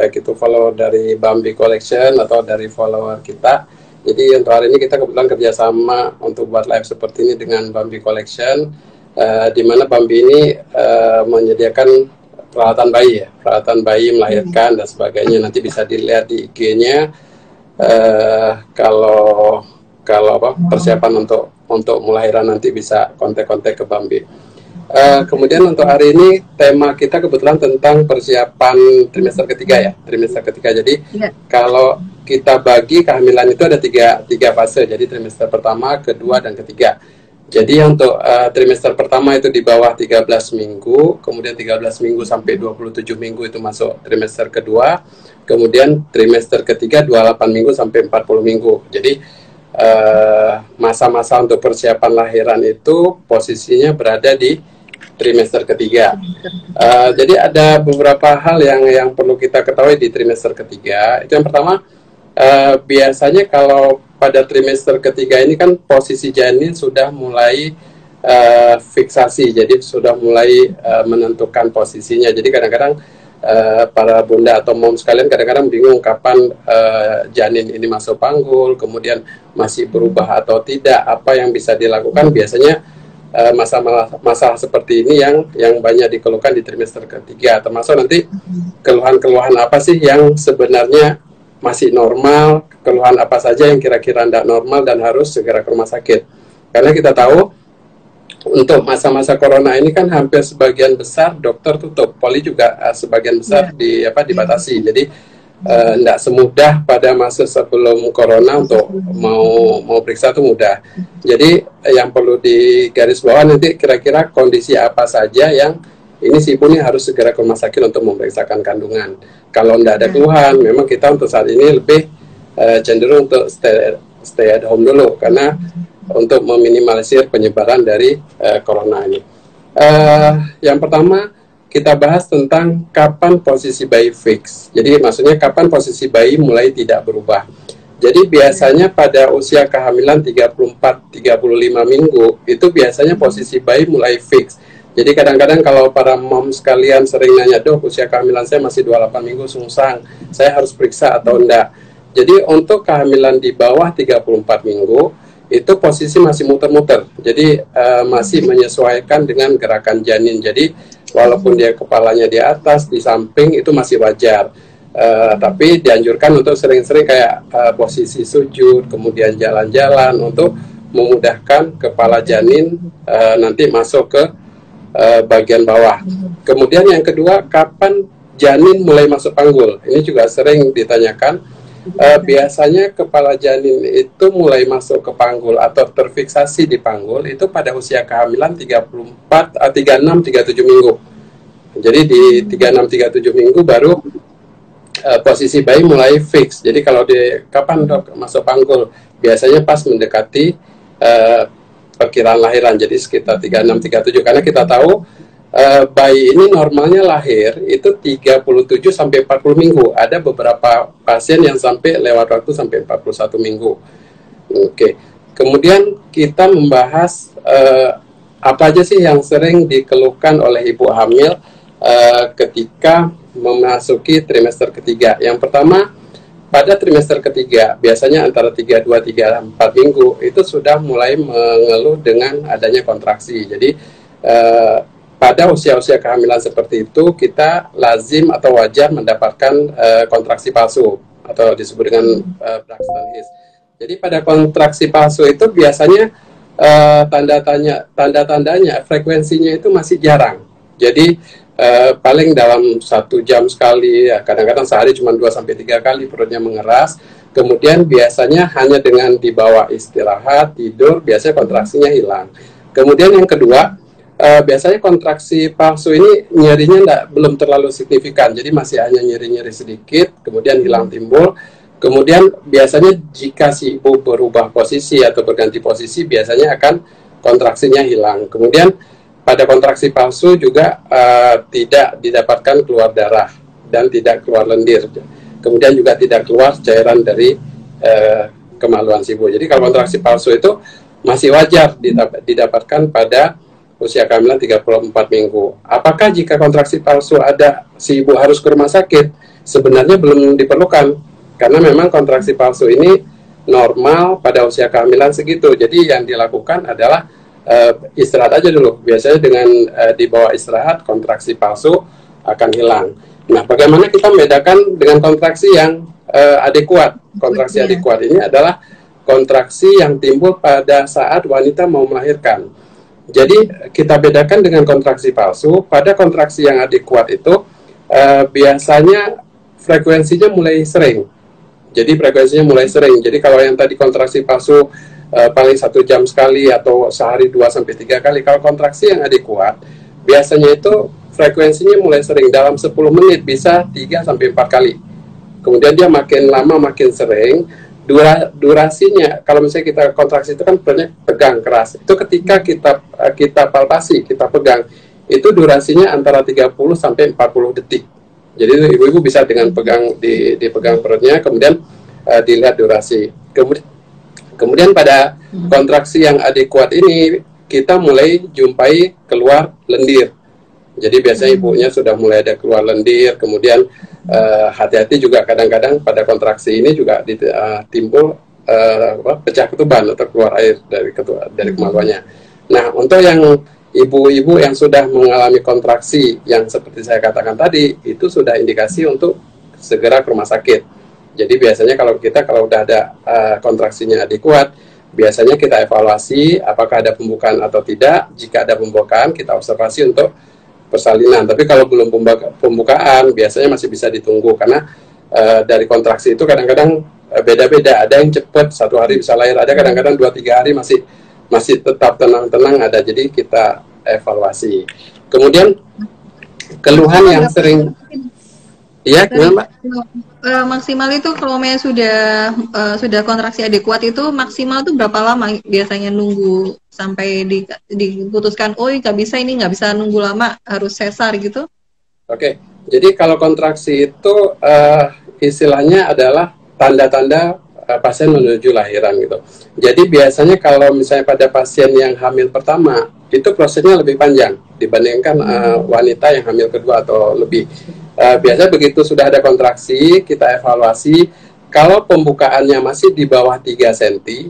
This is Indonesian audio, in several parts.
baik itu follower dari Bambi Collection atau dari follower kita. Jadi untuk hari ini kita kebetulan kerjasama untuk buat live seperti ini dengan Bambi Collection, di mana Bambi ini menyediakan peralatan bayi ya, peralatan bayi melahirkan dan sebagainya. Nanti bisa dilihat di IG-nya kalau persiapan untuk melahiran nanti bisa kontak-kontak ke Bambi. Kemudian untuk hari ini tema kita kebetulan tentang persiapan trimester ketiga ya, trimester ketiga. Jadi kalau kita bagi kehamilan itu ada tiga fase, jadi trimester pertama, kedua, dan ketiga. Jadi untuk trimester pertama itu di bawah 13 minggu, kemudian 13 minggu sampai 27 minggu itu masuk trimester kedua, kemudian trimester ketiga 28 minggu sampai 40 minggu. Jadi masa-masa untuk persiapan lahiran itu posisinya berada di trimester ketiga. Jadi ada beberapa hal yang perlu kita ketahui di trimester ketiga. Itu yang pertama, biasanya kalau pada trimester ketiga ini kan posisi janin sudah mulai fiksasi, jadi sudah mulai menentukan posisinya. Jadi kadang-kadang para bunda atau mom sekalian kadang-kadang bingung kapan janin ini masuk panggul, kemudian masih berubah atau tidak, apa yang bisa dilakukan. Biasanya masalah seperti ini yang banyak dikeluhkan di trimester ketiga, termasuk nanti keluhan-keluhan apa sih yang sebenarnya masih normal, keluhan apa saja yang kira-kira tidak normal dan harus segera ke rumah sakit. Karena kita tahu untuk masa-masa corona ini kan hampir sebagian besar dokter tutup, poli juga sebagian besar dibatasi. Jadi tidak semudah pada masa sebelum corona untuk mau periksa itu mudah. Jadi yang perlu digarisbawahi nanti kira-kira kondisi apa saja yang ini si ibu ini harus segera ke rumah sakit untuk memeriksakan kandungan. Kalau tidak ada keluhan, memang kita untuk saat ini lebih cenderung untuk stay at home dulu, karena untuk meminimalisir penyebaran dari corona ini. Yang pertama, kita bahas tentang kapan posisi bayi fix. Jadi maksudnya kapan posisi bayi mulai tidak berubah. Jadi biasanya pada usia kehamilan 34-35 minggu, itu biasanya posisi bayi mulai fix. Jadi kadang-kadang kalau para mom sekalian sering nanya, "Dok, usia kehamilan saya masih 28 minggu sungsang, saya harus periksa atau enggak?" Jadi untuk kehamilan di bawah 34 minggu, itu posisi masih muter-muter. Jadi masih menyesuaikan dengan gerakan janin. Jadi walaupun dia kepalanya di atas, di samping, itu masih wajar. Tapi dianjurkan untuk sering-sering kayak posisi sujud, kemudian jalan-jalan untuk memudahkan kepala janin nanti masuk ke bagian bawah. Kemudian yang kedua, kapan janin mulai masuk panggul? Ini juga sering ditanyakan. Biasanya kepala janin itu mulai masuk ke panggul atau terfiksasi di panggul itu pada usia kehamilan 36-37 minggu. Jadi di 36-37 minggu baru posisi bayi mulai fix. Jadi kalau kapan dok masuk panggul? Biasanya pas mendekati perkiraan lahiran, jadi sekitar 36-37, karena kita tahu bayi ini normalnya lahir itu 37-40 minggu. Ada beberapa pasien yang sampai lewat waktu sampai 41 minggu. Oke. Kemudian kita membahas apa aja sih yang sering dikeluhkan oleh ibu hamil ketika memasuki trimester ketiga. Yang pertama, pada trimester ketiga, biasanya antara 32-34 minggu, itu sudah mulai mengeluh dengan adanya kontraksi. Jadi, pada usia-usia kehamilan seperti itu, kita lazim atau wajar mendapatkan kontraksi palsu, atau disebut dengan Braxton Hicks. Jadi, pada kontraksi palsu itu biasanya tanda-tandanya, frekuensinya itu masih jarang. Jadi, paling dalam 1 jam sekali, ya, kadang-kadang sehari cuma 2-3 kali perutnya mengeras. Kemudian biasanya hanya dengan dibawa istirahat, tidur, biasanya kontraksinya hilang. Kemudian yang kedua, biasanya kontraksi palsu ini nyerinya belum terlalu signifikan, jadi masih hanya nyeri-nyeri sedikit, kemudian hilang timbul. Kemudian biasanya jika si ibu berubah posisi atau berganti posisi, biasanya akan kontraksinya hilang. Kemudian pada kontraksi palsu juga tidak didapatkan keluar darah dan tidak keluar lendir. Kemudian juga tidak keluar cairan dari kemaluan si ibu. Jadi kalau kontraksi palsu itu masih wajar didapatkan pada usia kehamilan 34 minggu. Apakah jika kontraksi palsu ada, si ibu harus ke rumah sakit? sebenarnya belum diperlukan, karena memang kontraksi palsu ini normal pada usia kehamilan segitu. Jadi yang dilakukan adalah istirahat aja dulu. Biasanya dengan di bawah istirahat kontraksi palsu akan hilang. Nah, bagaimana kita membedakan dengan kontraksi yang adekuat? Kontraksi adekuat ini adalah kontraksi yang timbul pada saat wanita mau melahirkan. Jadi kita bedakan dengan kontraksi palsu. Pada kontraksi yang adekuat itu biasanya frekuensinya mulai sering. Jadi frekuensinya mulai sering. Jadi kalau yang tadi kontraksi palsu paling 1 jam sekali atau sehari 2-3 kali. Kalau kontraksi yang adekuat, biasanya itu frekuensinya mulai sering. Dalam 10 menit bisa 3-4 kali. Kemudian dia makin lama makin sering. Durasinya, kalau misalnya kita kontraksi itu kan pegang keras. Itu ketika kita palpasi, kita pegang, itu durasinya antara 30-40 detik. Jadi ibu-ibu bisa dengan dipegang perutnya, kemudian dilihat durasi. Kemudian pada kontraksi yang adekuat ini, kita mulai jumpai keluar lendir. Jadi biasanya ibunya sudah mulai ada keluar lendir, kemudian hati-hati juga kadang-kadang pada kontraksi ini juga timbul pecah ketuban atau keluar air dari kemaluannya. Nah, untuk yang ibu-ibu yang sudah mengalami kontraksi yang seperti saya katakan tadi, itu sudah indikasi untuk segera ke rumah sakit. Jadi biasanya kalau udah ada kontraksinya adekuat, biasanya kita evaluasi apakah ada pembukaan atau tidak. Jika ada pembukaan, kita observasi untuk persalinan. Tapi kalau belum pembukaan, biasanya masih bisa ditunggu, karena dari kontraksi itu kadang-kadang beda-beda. Ada yang cepat 1 hari bisa lahir, ada kadang-kadang 2-3 hari masih tetap tenang-tenang ada. Jadi kita evaluasi. Kemudian keluhan yang sering, iya, gimana Mbak? Maksimal itu kalau sudah kontraksi adekuat itu maksimal itu berapa lama biasanya nunggu sampai diputuskan, oh nggak bisa, ini nggak bisa nunggu lama, harus sesar gitu? Oke, jadi kalau kontraksi itu istilahnya adalah tanda-tanda pasien menuju lahiran gitu. Jadi biasanya kalau misalnya pada pasien yang hamil pertama, itu prosesnya lebih panjang dibandingkan wanita yang hamil kedua atau lebih. Biasanya begitu sudah ada kontraksi, kita evaluasi. Kalau pembukaannya masih di bawah 3 cm,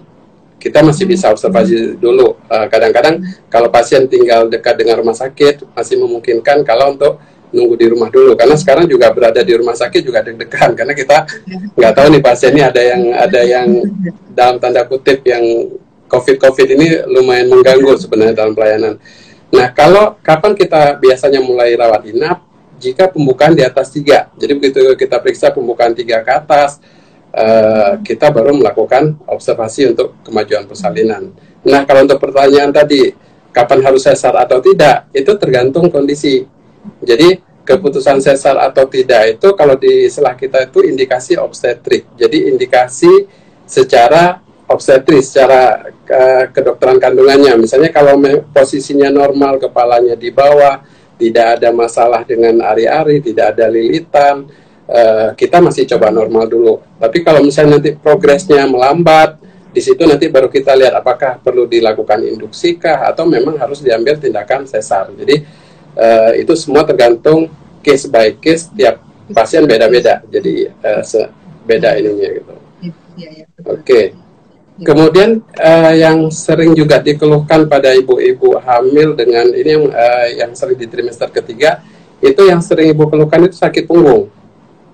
kita masih bisa observasi dulu. Kadang-kadang kalau pasien tinggal dekat dengan rumah sakit, masih memungkinkan kalau untuk nunggu di rumah dulu. Karena sekarang juga berada di rumah sakit juga deg-degan, karena kita nggak tahu nih pasien ini ada yang dalam tanda kutip yang COVID ini lumayan mengganggu sebenarnya dalam pelayanan. Nah, kapan kita biasanya mulai rawat inap? Jika pembukaan di atas 3. Jadi begitu kita periksa pembukaan 3 ke atas, kita baru melakukan observasi untuk kemajuan persalinan. Nah, kalau untuk pertanyaan tadi, kapan harus sesar atau tidak, itu tergantung kondisi. Jadi keputusan sesar atau tidak itu kalau di istilah kita itu indikasi obstetrik. Jadi indikasi secara obstetris, secara kedokteran kandungannya. Misalnya kalau posisinya normal, kepalanya di bawah, tidak ada masalah dengan ari-ari, tidak ada lilitan, kita masih coba normal dulu. Tapi kalau misalnya nanti progresnya melambat, di situ nanti baru kita lihat apakah perlu dilakukan induksi kah atau memang harus diambil tindakan sesar. Jadi itu semua tergantung case by case, tiap pasien beda-beda. Jadi beda ininya gitu. Oke. Kemudian yang sering juga dikeluhkan pada ibu-ibu hamil dengan ini yang sering di trimester ketiga, itu yang sering ibu keluhkan itu sakit punggung.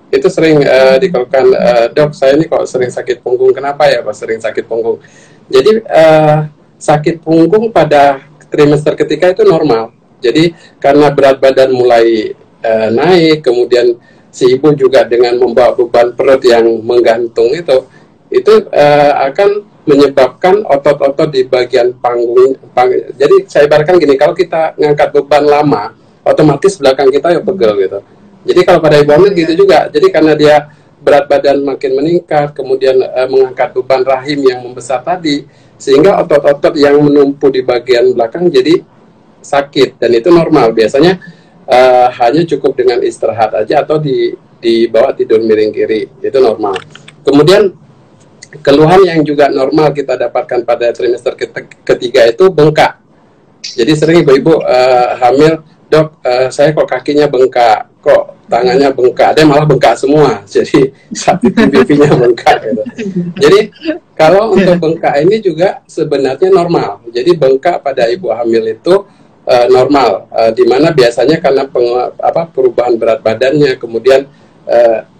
Itu sering dikeluhkan, dok saya ini kok sering sakit punggung, kenapa ya kok sering sakit punggung? Jadi sakit punggung pada trimester ketiga itu normal. Jadi karena berat badan mulai naik, kemudian si ibu juga dengan membawa beban perut yang menggantung itu akan menyebabkan otot-otot di bagian panggung. Jadi saya ibaratkan gini, kalau kita ngangkat beban lama, otomatis belakang kita ya pegel gitu. Jadi kalau pada ibu hamil gitu juga. Jadi karena dia berat badan makin meningkat, kemudian mengangkat beban rahim yang membesar tadi, sehingga otot-otot yang menumpu di bagian belakang jadi sakit, dan itu normal. Biasanya hanya cukup dengan istirahat aja atau dibawa tidur miring kiri, itu normal. Kemudian keluhan yang juga normal kita dapatkan pada trimester ketiga itu bengkak. Jadi sering ibu-ibu hamil dok, saya kok kakinya bengkak, kok tangannya bengkak, ada malah bengkak semua, jadi saat itu pipinya bengkak gitu. Jadi kalau untuk bengkak ini juga sebenarnya normal. Jadi bengkak pada ibu hamil itu normal, di mana biasanya karena perubahan berat badannya, kemudian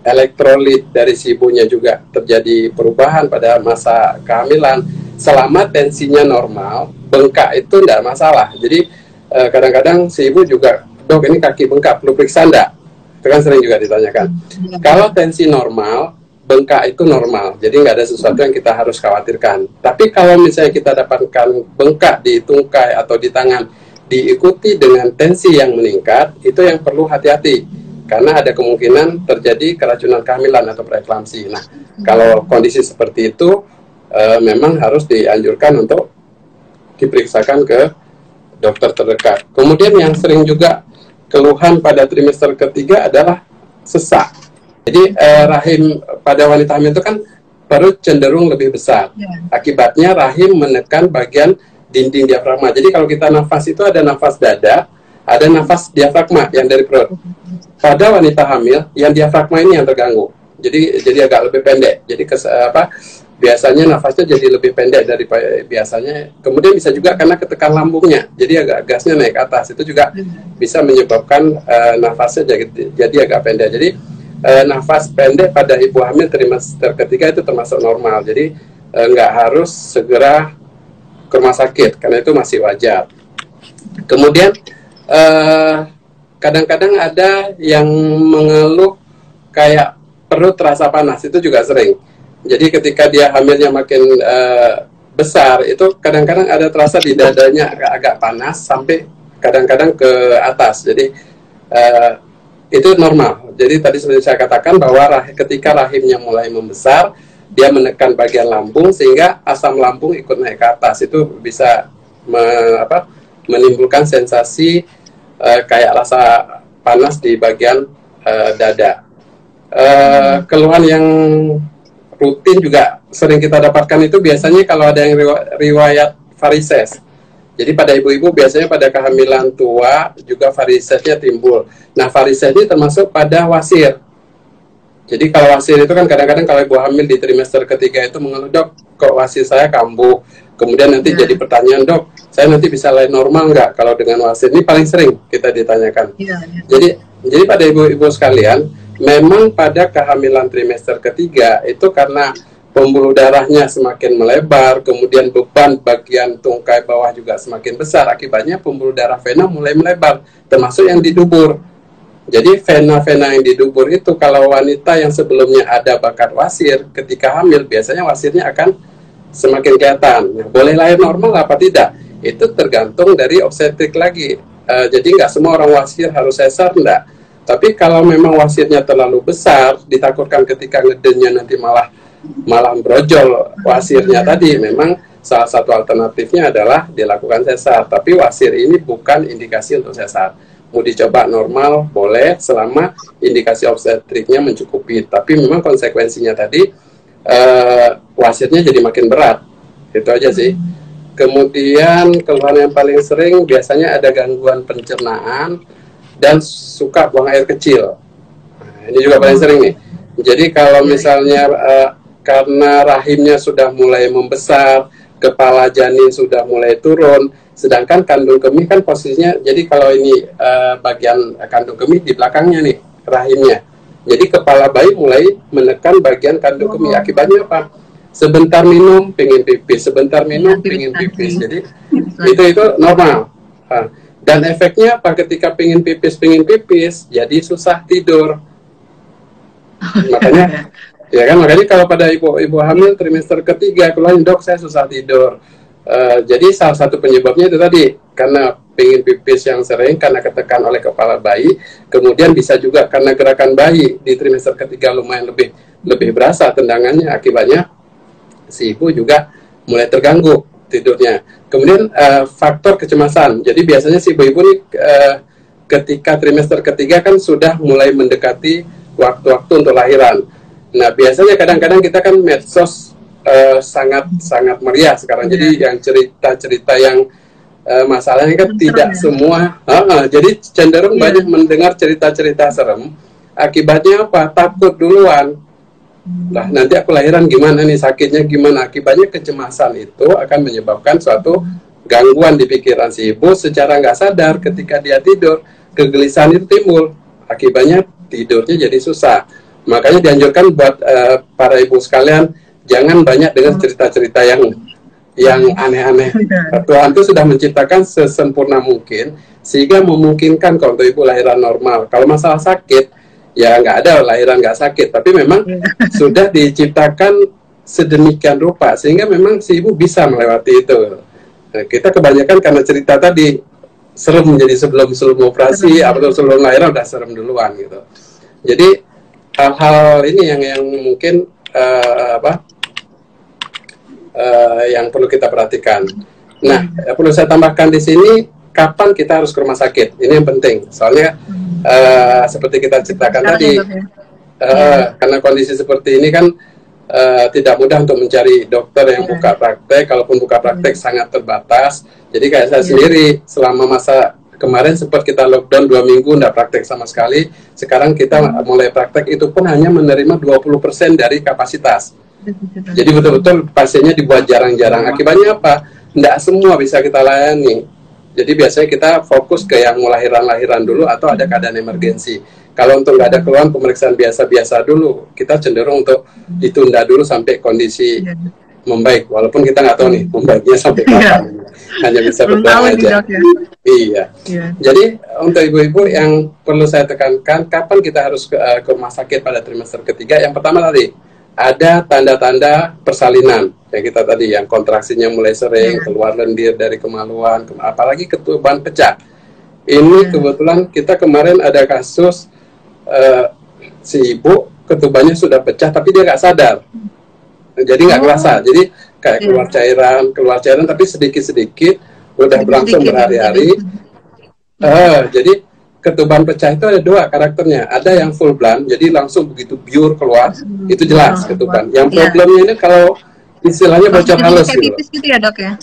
elektrolit dari si ibunya juga terjadi perubahan pada masa kehamilan. Selama tensinya normal, bengkak itu tidak masalah. Jadi kadang-kadang si ibu juga, dok ini kaki bengkak, perlu periksa enggak? Itu kan sering juga ditanyakan. Kalau tensi normal, bengkak itu normal. Jadi nggak ada sesuatu yang kita harus khawatirkan. Tapi kalau misalnya kita dapatkan bengkak di tungkai atau di tangan, diikuti dengan tensi yang meningkat, itu yang perlu hati-hati. Karena ada kemungkinan terjadi keracunan kehamilan atau preeklamsi. Nah, kalau kondisi seperti itu, memang harus dianjurkan untuk diperiksakan ke dokter terdekat. Kemudian yang sering juga keluhan pada trimester ketiga adalah sesak. Jadi rahim pada wanita hamil itu kan perut cenderung lebih besar. Akibatnya rahim menekan bagian dinding diafragma. Jadi kalau kita nafas itu ada nafas dada, ada nafas diafragma yang dari perut. Pada wanita hamil, yang diafragma ini yang terganggu. Jadi agak lebih pendek. Jadi biasanya nafasnya jadi lebih pendek dari biasanya. Kemudian bisa juga karena ketekan lambungnya. Jadi agak gasnya naik ke atas. Itu juga bisa menyebabkan nafasnya jadi agak pendek. Jadi nafas pendek pada ibu hamil trimester ketiga itu termasuk normal. Jadi nggak harus segera ke rumah sakit karena itu masih wajar. Kemudian kadang-kadang ada yang mengeluh kayak perut terasa panas, itu juga sering. Jadi ketika dia hamilnya makin besar, itu kadang-kadang ada terasa di dadanya agak panas sampai kadang-kadang ke atas. Jadi itu normal. Jadi tadi seperti saya katakan bahwa ketika rahimnya mulai membesar, dia menekan bagian lambung sehingga asam lambung ikut naik ke atas. Itu bisa menimbulkan sensasi kayak rasa panas di bagian dada. Keluhan yang rutin juga sering kita dapatkan itu biasanya kalau ada yang riwayat varises. Jadi pada ibu-ibu biasanya pada kehamilan tua juga varisesnya timbul. Nah, varises ini termasuk pada wasir. Jadi kalau wasir itu kan kadang-kadang kalau ibu hamil di trimester ketiga itu mengeluh, dok, kok wasir saya kambuh. Kemudian nanti jadi pertanyaan, dok, saya nanti bisa lahir normal nggak kalau dengan wasir? Ini paling sering kita ditanyakan. Jadi pada ibu-ibu sekalian, memang pada kehamilan trimester ketiga itu karena pembuluh darahnya semakin melebar, kemudian beban bagian tungkai bawah juga semakin besar, akibatnya pembuluh darah vena mulai melebar, termasuk yang di dubur. Jadi vena-vena yang di dubur itu kalau wanita yang sebelumnya ada bakat wasir, ketika hamil biasanya wasirnya akan semakin kelihatan. Nah, boleh lahir normal apa tidak? Itu tergantung dari obstetrik lagi. Jadi nggak semua orang wasir harus sesar, enggak. Tapi kalau memang wasirnya terlalu besar, ditakutkan ketika ngedennya nanti malah brojol wasirnya tadi, memang salah satu alternatifnya adalah dilakukan sesar. Tapi wasir ini bukan indikasi untuk sesar. Mau dicoba normal, boleh, selama indikasi obstetriknya mencukupi. Tapi memang konsekuensinya tadi, wasirnya jadi makin berat. Itu aja sih. Kemudian keluhan yang paling sering biasanya ada gangguan pencernaan dan suka buang air kecil. Nah, ini juga paling sering nih. Jadi kalau misalnya karena rahimnya sudah mulai membesar, kepala janin sudah mulai turun, sedangkan kandung kemih kan posisinya, jadi kalau ini bagian kandung kemih di belakangnya nih, rahimnya. Jadi kepala bayi mulai menekan bagian kandung kemih. Akibatnya apa? Sebentar minum, pengen pipis. Sebentar minum, pengen pipis. Jadi itu normal. Dan efeknya apa? Ketika pengen pipis, jadi susah tidur. Makanya, makanya kalau pada ibu hamil trimester ketiga, keluhan, dok saya susah tidur. Jadi salah satu penyebabnya itu tadi, karena pengen pipis yang sering, karena ketekan oleh kepala bayi, kemudian bisa juga karena gerakan bayi di trimester ketiga lumayan lebih berasa tendangannya, akibatnya si ibu juga mulai terganggu tidurnya. Kemudian faktor kecemasan. Jadi biasanya si ibu-ibu ini ketika trimester ketiga kan sudah mulai mendekati waktu-waktu untuk lahiran. Nah biasanya kadang-kadang kita kan medsos sangat meriah sekarang. Jadi yang cerita-cerita yang masalahnya kan tidak ya? semua, jadi cenderung banyak mendengar cerita-cerita serem. Akibatnya apa? Takut duluan. Lah nanti aku lahiran gimana nih, sakitnya gimana? Akibatnya kecemasan itu akan menyebabkan suatu gangguan di pikiran si ibu secara nggak sadar. Ketika dia tidur, kegelisahan itu timbul. Akibatnya tidurnya jadi susah. Makanya dianjurkan buat para ibu sekalian, jangan banyak dengar cerita-cerita yang aneh-aneh. Tuhan itu sudah menciptakan sesempurna mungkin sehingga memungkinkan kalau untuk ibu lahiran normal. Kalau masalah sakit, ya nggak ada lahiran nggak sakit, tapi memang sudah diciptakan sedemikian rupa sehingga memang si ibu bisa melewati itu. Nah, kita kebanyakan karena cerita tadi serem, jadi sebelum operasi atau sebelum lahiran udah serem duluan gitu. Jadi hal-hal ini yang mungkin yang perlu kita perhatikan. Nah, perlu saya tambahkan di sini, kapan kita harus ke rumah sakit? Ini yang penting. Soalnya seperti kita ceritakan tadi, karena kondisi seperti ini kan tidak mudah untuk mencari dokter yang buka praktek. Kalaupun buka praktek sangat terbatas. Jadi kayak saya sendiri, selama masa kemarin sempat kita lockdown 2 minggu, tidak praktek sama sekali. Sekarang kita mulai praktek, itu pun hanya menerima 20% dari kapasitas. Jadi betul-betul pasiennya dibuat jarang-jarang. Akibatnya apa? Tidak semua bisa kita layani. Jadi biasanya kita fokus ke yang lahiran-lahiran dulu atau ada keadaan emergensi. Kalau untuk nggak ada keluhan, pemeriksaan biasa-biasa dulu, kita cenderung untuk ditunda dulu sampai kondisi membaik. Walaupun kita nggak tahu nih membaiknya sampai kapan. Hanya bisa berdoa aja. Iya. Jadi untuk ibu-ibu yang perlu saya tekankan, kapan kita harus ke rumah sakit pada trimester ketiga? Yang pertama tadi, ada tanda-tanda persalinan yang kita tadi, yang kontraksinya mulai sering, keluar lendir dari kemaluan, apalagi ketuban pecah. Ini kebetulan kita kemarin ada kasus si ibu ketubannya sudah pecah tapi dia nggak sadar, jadi nggak kerasa, jadi kayak keluar cairan tapi sedikit-sedikit, udah berlangsung berhari-hari. Jadi ketuban pecah itu ada 2 karakternya. Ada yang full blood, jadi langsung begitu biur keluar, itu jelas ketuban. Yang problemnya ini kalau istilahnya bocor halus gitu. Pipis gitu ya dok ya?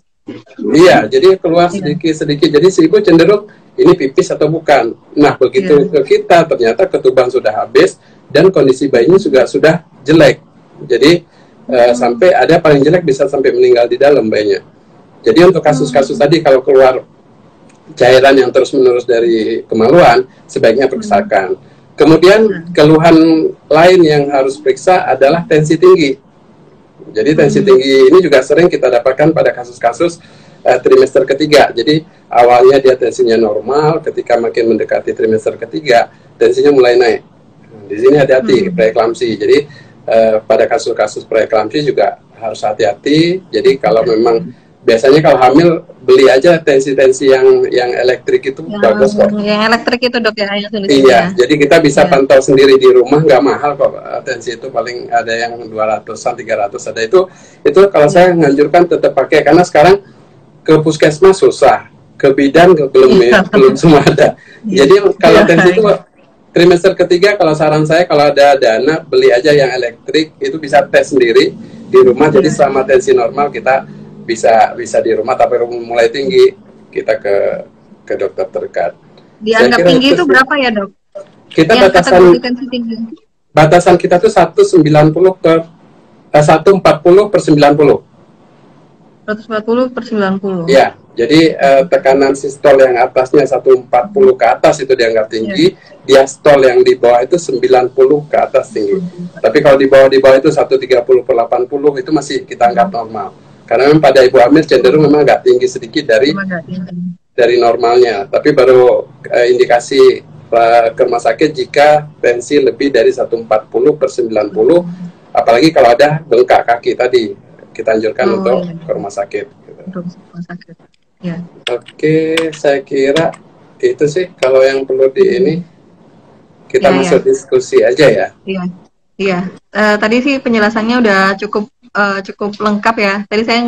Iya, jadi keluar sedikit-sedikit. Jadi si ibu cenderung ini pipis atau bukan. Nah begitu ke kita ternyata ketuban sudah habis dan kondisi bayinya juga sudah jelek. Jadi sampai ada paling jelek bisa sampai meninggal di dalam bayinya. Jadi untuk kasus-kasus tadi kalau keluar cairan yang terus-menerus dari kemaluan, sebaiknya periksakan. Kemudian keluhan lain yang harus periksa adalah tensi tinggi. Jadi tensi tinggi ini juga sering kita dapatkan pada kasus-kasus trimester ketiga. Jadi awalnya dia tensinya normal, ketika makin mendekati trimester ketiga, tensinya mulai naik. Di sini hati-hati preeklamsi. Jadi pada kasus-kasus preeklamsi juga harus hati-hati. Jadi kalau memang biasanya kalau hamil beli aja tensi-tensi yang elektrik itu bagus kok. Yang elektrik itu dok ya? Iya, jadi kita bisa pantau sendiri di rumah, nggak mahal kok. Tensi itu paling ada yang 200-an, 300 ada itu kalau saya nganjurkan tetap pakai, karena sekarang ke puskesmas susah, ke bidan belum semua ada. Jadi kalau tensi itu trimester ketiga, kalau saran saya kalau ada dana beli aja yang elektrik, itu bisa tes sendiri di rumah. Jadi selama tensi normal kita bisa di rumah, tapi mulai tinggi kita ke dokter terdekat. Dianggap tinggi itu berapa ya dok? Kita batasan kita tuh 140 per 90. 140 per 90. Ya, jadi tekanan sistol yang atasnya 140 ke atas itu dianggap tinggi, diastol yang di bawah itu 90 ke atas tinggi. Tapi kalau di bawah itu 130 per 80 itu masih kita anggap normal. Karena memang pada ibu hamil cenderung memang agak tinggi sedikit dari normalnya. Tapi baru indikasi ke rumah sakit jika tensi lebih dari 140 per 90, apalagi kalau ada bengkak kaki tadi, kita anjurkan untuk ke rumah sakit. Oke, saya kira itu sih kalau yang perlu di ini. Kita masuk diskusi aja ya. Iya. Tadi sih penjelasannya udah cukup lengkap ya. Tadi saya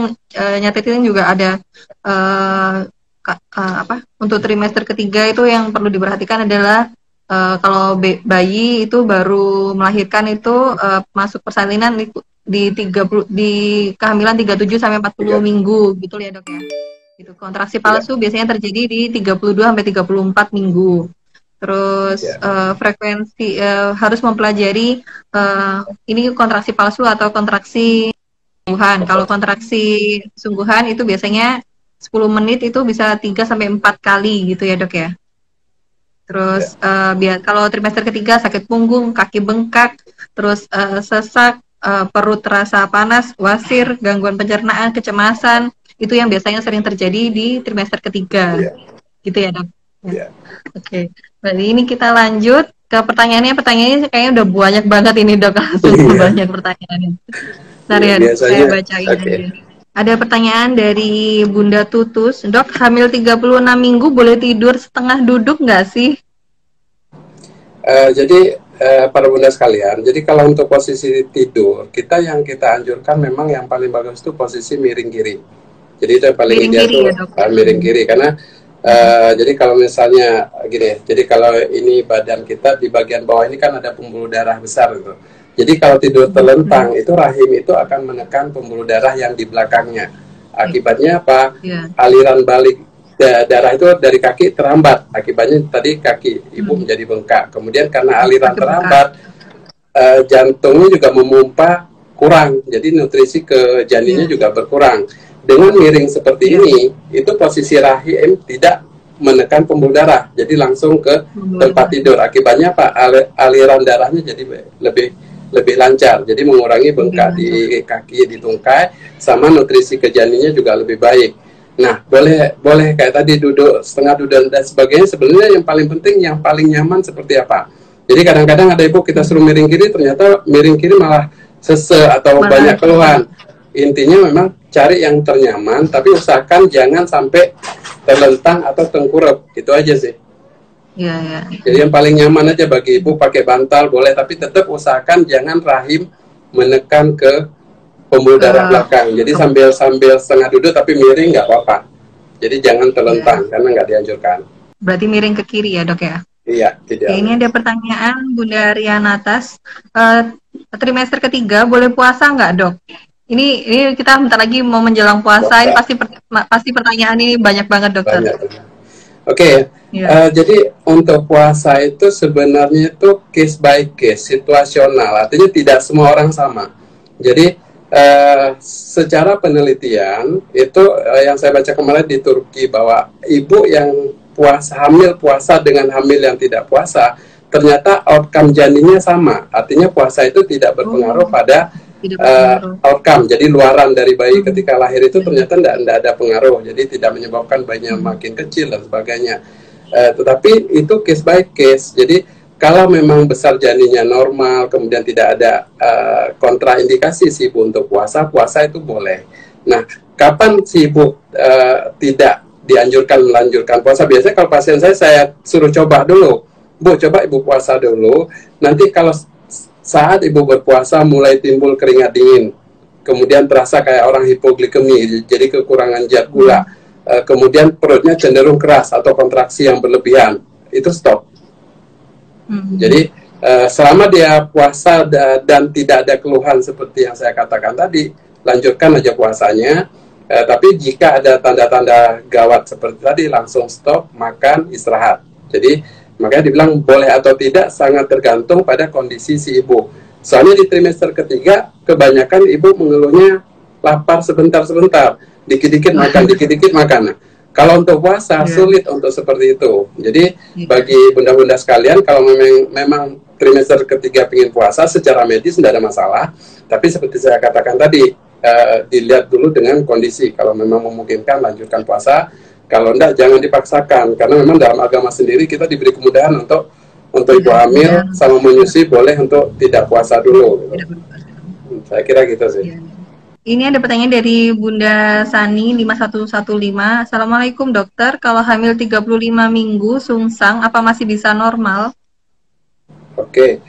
nyatetin juga ada untuk trimester ketiga itu yang perlu diperhatikan adalah kalau bayi itu baru melahirkan itu masuk persalinan di kehamilan 37 sampai 40 minggu gitu ya dok ya. Itu kontraksi palsu biasanya terjadi di 32 sampai 34 minggu. Terus frekuensi harus mempelajari ini kontraksi palsu atau kontraksi sungguhan. Kalau kontraksi sungguhan itu biasanya 10 menit itu bisa 3 sampai 4 kali gitu ya, Dok ya. Terus kalau trimester ketiga sakit punggung, kaki bengkak, terus sesak, perut terasa panas, wasir, gangguan pencernaan, kecemasan, itu yang biasanya sering terjadi di trimester ketiga. Gitu ya, Dok. Oke. Berarti ini kita lanjut ke pertanyaannya kayaknya udah banyak banget ini, Dok. Langsung banyak pertanyaannya. Bentar ya, saya bacain aja. Ada pertanyaan dari Bunda Tutus. Dok, hamil 36 minggu boleh tidur setengah duduk nggak sih? Jadi para bunda sekalian, jadi kalau untuk posisi tidur, yang kita anjurkan memang yang paling bagus itu posisi miring kiri. Jadi itu yang paling ideal tuh miring kiri, karena jadi kalau misalnya gini, jadi kalau ini badan kita di bagian bawah ini kan ada pembuluh darah besar gitu. Jadi kalau tidur terlentang itu rahim itu akan menekan pembuluh darah yang di belakangnya. Akibatnya apa? Aliran balik darah itu dari kaki terhambat. Akibatnya tadi kaki ibu menjadi bengkak. Kemudian karena aliran terhambat, jantungnya juga memompa kurang. Jadi nutrisi ke janinnya juga berkurang. Dengan miring seperti ini, itu posisi rahim tidak menekan pembuluh darah, jadi langsung ke tempat tidur. Akibatnya apa? Aliran darahnya jadi lebih lancar, jadi mengurangi bengkak di kaki, di tungkai, sama nutrisi ke janinnya juga lebih baik. Nah, boleh kayak tadi duduk setengah duduk dan sebagainya. Sebenarnya yang paling penting, yang paling nyaman seperti apa. Jadi kadang-kadang ada ibu kita suruh miring kiri, ternyata miring kiri malah sesek atau banyak keluhan. Intinya memang cari yang ternyaman, tapi usahakan jangan sampai terlentang atau tengkurap. Itu aja sih. Iya. Jadi yang paling nyaman aja bagi ibu pakai bantal boleh, tapi tetap usahakan jangan rahim menekan ke pembuluh darah belakang. Jadi sambil setengah duduk tapi miring nggak apa-apa. Jadi jangan terlentang karena nggak dianjurkan. Berarti miring ke kiri ya, Dok ya? Iya, tidak. Ini ada pertanyaan Bunda Rianatas. Trimester ketiga boleh puasa nggak, Dok? Ini kita bentar lagi mau menjelang puasa. Ini pasti pertanyaan ini banyak banget, Dokter. Oke. Jadi untuk puasa itu sebenarnya itu case by case, situasional. Artinya tidak semua orang sama. Jadi secara penelitian itu yang saya baca kemarin di Turki, bahwa ibu yang hamil puasa dengan hamil yang tidak puasa, ternyata outcome janinnya sama. Artinya puasa itu tidak berpengaruh pada outcome. Jadi luaran dari bayi ketika lahir itu ternyata tidak ada pengaruh. Jadi tidak menyebabkan bayinya makin kecil dan sebagainya. Tetapi itu case by case. Jadi kalau memang besar janinnya normal, kemudian tidak ada kontraindikasi si ibu untuk puasa itu boleh. Nah, kapan si ibu tidak melanjutkan puasa? Biasanya kalau pasien saya suruh coba dulu. Bu, coba ibu puasa dulu. Nanti kalau saat ibu berpuasa mulai timbul keringat dingin, kemudian terasa kayak orang hipoglikemi, jadi kekurangan zat gula, kemudian perutnya cenderung keras atau kontraksi yang berlebihan, itu stop. Jadi selama dia puasa dan tidak ada keluhan seperti yang saya katakan tadi, lanjutkan aja puasanya. Tapi jika ada tanda-tanda gawat seperti tadi, langsung stop, makan, istirahat. Jadi makanya dibilang boleh atau tidak sangat tergantung pada kondisi si ibu. Soalnya di trimester ketiga kebanyakan ibu mengeluhnya lapar sebentar-sebentar, dikit-dikit makan. Nah, kalau untuk puasa sulit untuk seperti itu. Jadi bagi bunda-bunda sekalian, kalau memang trimester ketiga ingin puasa secara medis tidak ada masalah. Tapi seperti saya katakan tadi, dilihat dulu dengan kondisi. Kalau memang memungkinkan lanjutkan puasa. Kalau enggak, jangan dipaksakan, karena memang dalam agama sendiri kita diberi kemudahan untuk ibu hamil sama menyusui boleh untuk tidak puasa dulu. Gitu. Saya kira gitu sih. Ini ada pertanyaan dari Bunda Sani 5115. Assalamualaikum dokter, kalau hamil 35 minggu sungsang, apa masih bisa normal? Oke.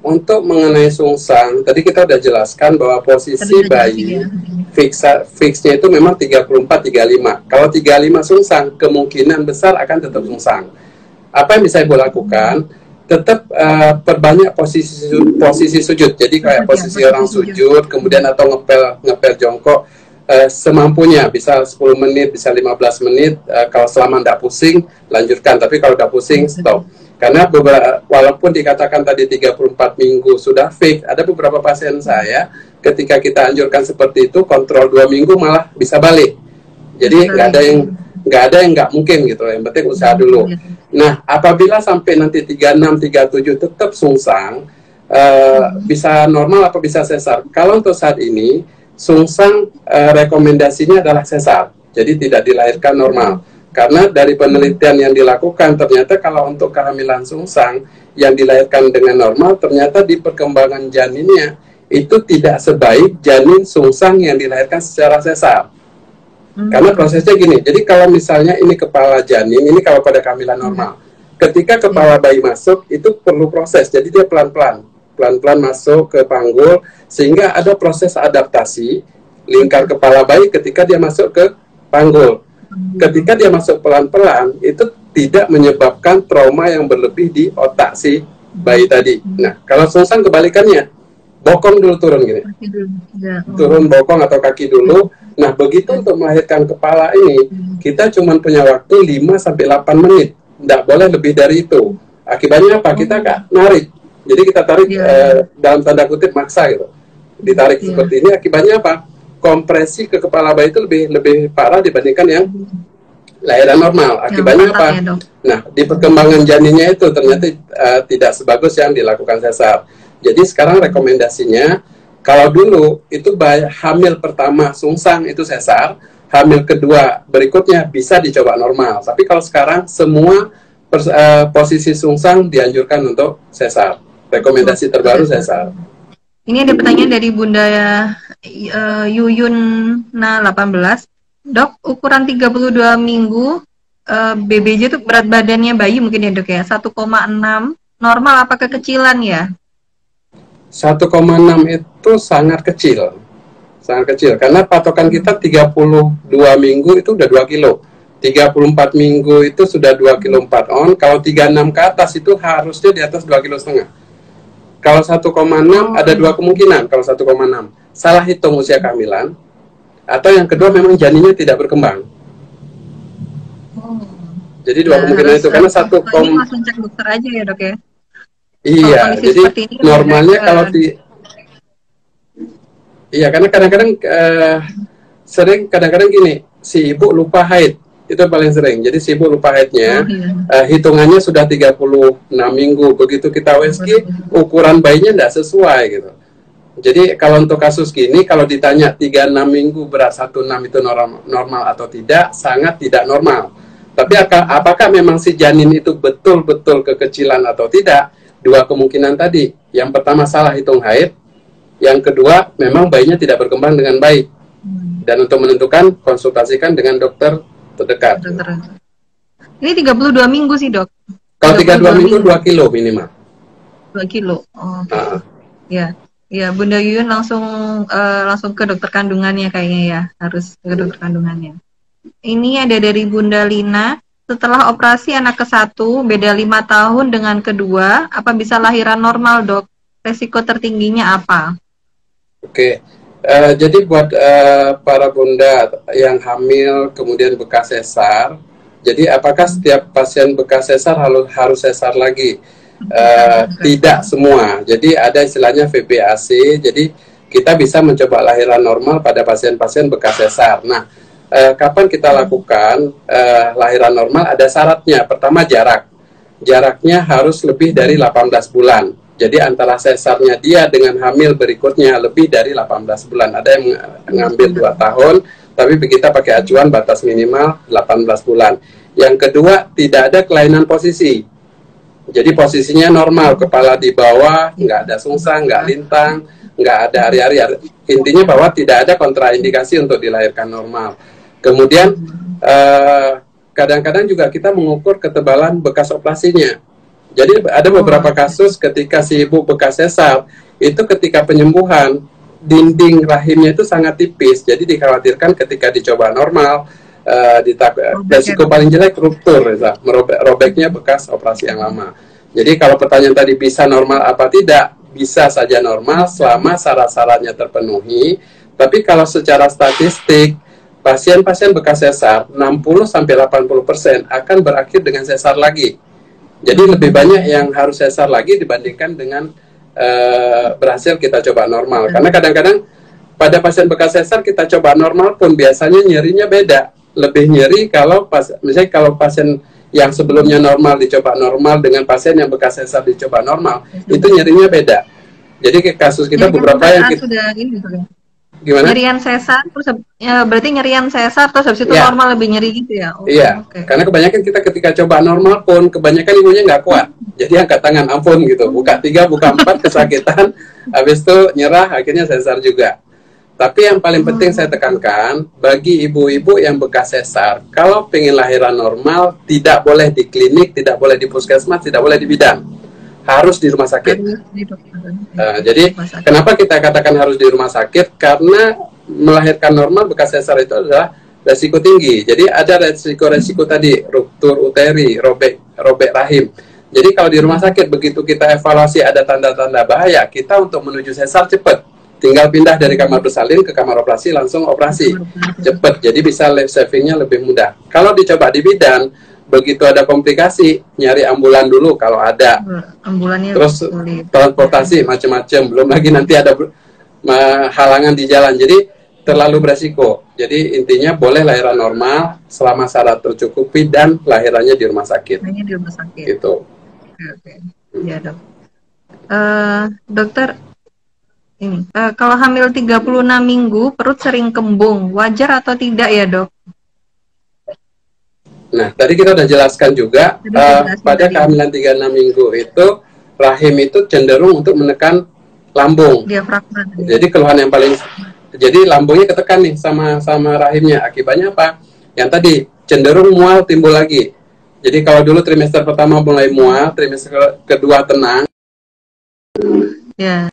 Untuk mengenai sungsang, tadi kita udah jelaskan bahwa posisi bayi fixnya itu memang 34-35. Kalau 35 sungsang, kemungkinan besar akan tetap sungsang. Apa yang bisa ibu lakukan? Tetap perbanyak posisi sujud. Jadi kayak posisi orang sujud, kemudian atau ngepel jongkok. semampunya, bisa 10 menit, bisa 15 menit, kalau selama tidak pusing, lanjutkan, tapi kalau udah pusing, stop. Karena walaupun dikatakan tadi 34 minggu sudah fix, ada beberapa pasien saya, ketika kita anjurkan seperti itu, kontrol 2 minggu malah bisa balik. Jadi nggak ada yang nggak mungkin gitu, yang penting usaha dulu. Nah, apabila sampai nanti 36, 37 tetap sungsang, bisa normal apa bisa sesar? Kalau untuk saat ini, sungsang rekomendasinya adalah sesar, jadi tidak dilahirkan normal. Karena dari penelitian yang dilakukan, ternyata kalau untuk kehamilan sungsang yang dilahirkan dengan normal, ternyata di perkembangan janinnya itu tidak sebaik janin sungsang yang dilahirkan secara sesar. Karena prosesnya gini, jadi kalau misalnya ini kepala janin, ini kalau pada kehamilan normal, ketika kepala bayi masuk, itu perlu proses, jadi dia pelan-pelan masuk ke panggul, sehingga ada proses adaptasi lingkar kepala bayi ketika dia masuk ke panggul. Ketika dia masuk pelan-pelan, itu tidak menyebabkan trauma yang berlebih di otak si bayi tadi. Nah, kalau sungsang kebalikannya, bokong dulu turun gini. Turun bokong atau kaki dulu. Nah, begitu untuk melahirkan kepala ini, kita cuma punya waktu 5-8 menit. Tidak boleh lebih dari itu. Akibatnya apa? Kita narik. Jadi kita tarik dalam tanda kutip maksa gitu. Ditarik seperti ini, akibatnya apa? Kompresi ke kepala bayi itu lebih parah dibandingkan yang lahiran normal. Akibatnya apa? Nah, di perkembangan janinnya itu ternyata tidak sebagus yang dilakukan sesar. Jadi sekarang rekomendasinya, kalau dulu itu hamil pertama sungsang itu sesar, hamil kedua berikutnya bisa dicoba normal. Tapi kalau sekarang semua posisi sungsang dianjurkan untuk sesar. Rekomendasi terbaru sesar. Ini ada pertanyaan dari Bunda Yuyunna 18. Dok, ukuran 32 minggu BBJ itu berat badannya bayi mungkin ya dok ya, 1,6 normal apa kekecilan ya? 1,6 itu sangat kecil, karena patokan kita 32 minggu itu udah 2 kilo, 34 minggu itu sudah 2 kilo 4 on, kalau 36 ke atas itu harusnya di atas 2 kilo setengah. Kalau 1,6 ada dua kemungkinan. Kalau 1,6 salah hitung usia kehamilan, atau yang kedua memang janinnya tidak berkembang. Jadi dua kemungkinan itu, karena ini langsung cek dokter aja ya dok ya. Iya, jadi normalnya kalau iya, karena kadang-kadang kadang-kadang gini, si ibu lupa haid. Itu paling sering. Jadi si ibu lupa haidnya, hitungannya sudah 36 minggu. Begitu kita USG, ukuran bayinya tidak sesuai gitu. Jadi kalau untuk kasus gini, kalau ditanya 36 minggu berat 16 itu normal atau tidak, sangat tidak normal. Tapi apakah memang si janin itu betul-betul kekecilan atau tidak? Dua kemungkinan tadi. Yang pertama salah hitung haid, yang kedua memang bayinya tidak berkembang dengan baik. Dan untuk menentukan, konsultasikan dengan dokter terdekat. Ini 32 minggu sih dok. Kalau 32 minggu 2 kilo minimal. 2 kilo. Oh, ya, ya Bunda Yuyun langsung ke dokter kandungannya kayaknya ya, harus ke dokter kandungannya. Ini ada dari Bunda Lina. Setelah operasi anak ke-1 beda 5 tahun dengan kedua, apa bisa lahiran normal dok? Resiko tertingginya apa? Oke. Jadi buat para bunda yang hamil kemudian bekas sesar, jadi apakah setiap pasien bekas sesar harus sesar lagi? Tidak semua. Jadi ada istilahnya VBAC. Jadi kita bisa mencoba lahiran normal pada pasien-pasien bekas sesar. Nah, kapan kita lakukan lahiran normal? Ada syaratnya. Pertama jaraknya harus lebih dari 18 bulan. Jadi antara sesarnya dia dengan hamil berikutnya lebih dari 18 bulan. Ada yang ngambil 2 tahun, tapi kita pakai acuan batas minimal 18 bulan. Yang kedua, tidak ada kelainan posisi. Jadi posisinya normal, kepala di bawah, nggak ada sungsang, nggak lintang, nggak ada ari-ari. Intinya bahwa tidak ada kontraindikasi untuk dilahirkan normal. Kemudian, kadang-kadang juga kita mengukur ketebalan bekas operasinya. Jadi ada beberapa kasus ketika si ibu bekas sesar, itu ketika penyembuhan, dinding rahimnya itu sangat tipis. Jadi dikhawatirkan ketika dicoba normal, resiko paling jelek ruptur, robeknya bekas operasi yang lama. Jadi kalau pertanyaan tadi bisa normal apa tidak, bisa saja normal selama syarat-syaratnya terpenuhi, Tapi kalau secara statistik, pasien-pasien bekas sesar 60-80% akan berakhir dengan sesar lagi. Jadi lebih banyak yang harus sesar lagi dibandingkan dengan berhasil kita coba normal. Karena kadang-kadang pada pasien bekas sesar kita coba normal pun biasanya nyerinya beda. Lebih nyeri kalau misalnya kalau pasien yang sebelumnya normal dicoba normal dengan pasien yang bekas sesar dicoba normal, itu nyerinya beda. Jadi kasus kita beberapa yang kita, sudah ini, gimana? Nyerian sesar, terus ya, berarti nyerian sesar terus habis itu normal lebih nyeri gitu ya? Iya, karena kebanyakan kita ketika coba normal pun kebanyakan ibunya nggak kuat, jadi angkat tangan ampun gitu, buka 3, buka 4 kesakitan, habis itu nyerah, akhirnya sesar juga. Tapi yang paling penting saya tekankan, bagi ibu-ibu yang bekas sesar, kalau pengen lahiran normal, tidak boleh di klinik, tidak boleh di puskesmas, tidak boleh di bidan. Harus di rumah sakit. Jadi kenapa kita katakan harus di rumah sakit? Karena melahirkan normal bekas sesar itu adalah resiko tinggi. Jadi ada resiko-resiko tadi, ruptur uteri, robek rahim. Jadi kalau di rumah sakit begitu kita evaluasi ada tanda-tanda bahaya, kita untuk menuju sesar cepat. Tinggal pindah dari kamar bersalin ke kamar operasi, langsung operasi. Cepat, jadi bisa life savingnya lebih mudah. Kalau dicoba di bidan, begitu ada komplikasi, nyari ambulan dulu kalau ada. Ambulannya terus transportasi macam-macam, belum lagi nanti ada halangan di jalan. Jadi terlalu beresiko. Jadi intinya boleh lahiran normal selama syarat tercukupi dan lahirannya di rumah sakit. Di rumah sakit. Gitu. Oke. Ya, Dok. Dokter, ini kalau hamil 36 minggu perut sering kembung, wajar atau tidak ya, Dok? Nah, tadi kita udah jelaskan juga pada kehamilan 36 minggu itu rahim itu cenderung untuk menekan lambung. Diafragma. Jadi keluhan yang paling, jadi lambungnya ketekan nih sama rahimnya. Akibatnya apa? Yang tadi cenderung mual timbul lagi. Jadi kalau dulu trimester pertama mulai mual, trimester kedua tenang. Ya.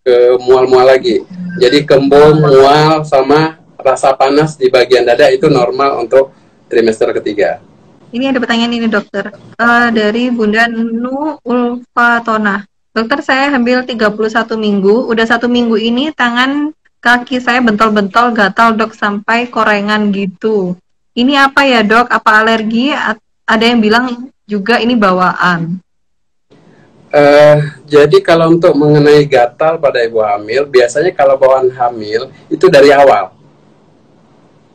Ke mual-mual lagi. Jadi kembung, mual, sama rasa panas di bagian dada itu normal untuk trimester ketiga. Ini ada pertanyaan ini, dokter. Dari Bunda Nu Ulfatona. Dokter, saya hamil 31 minggu. Udah 1 minggu ini tangan kaki saya bentol-bentol, gatal, Dok, sampai korengan gitu. Ini apa ya, Dok? Apa alergi? Ada yang bilang juga ini bawaan. Jadi kalau untuk mengenai gatal pada ibu hamil, biasanya kalau bawaan hamil itu dari awal.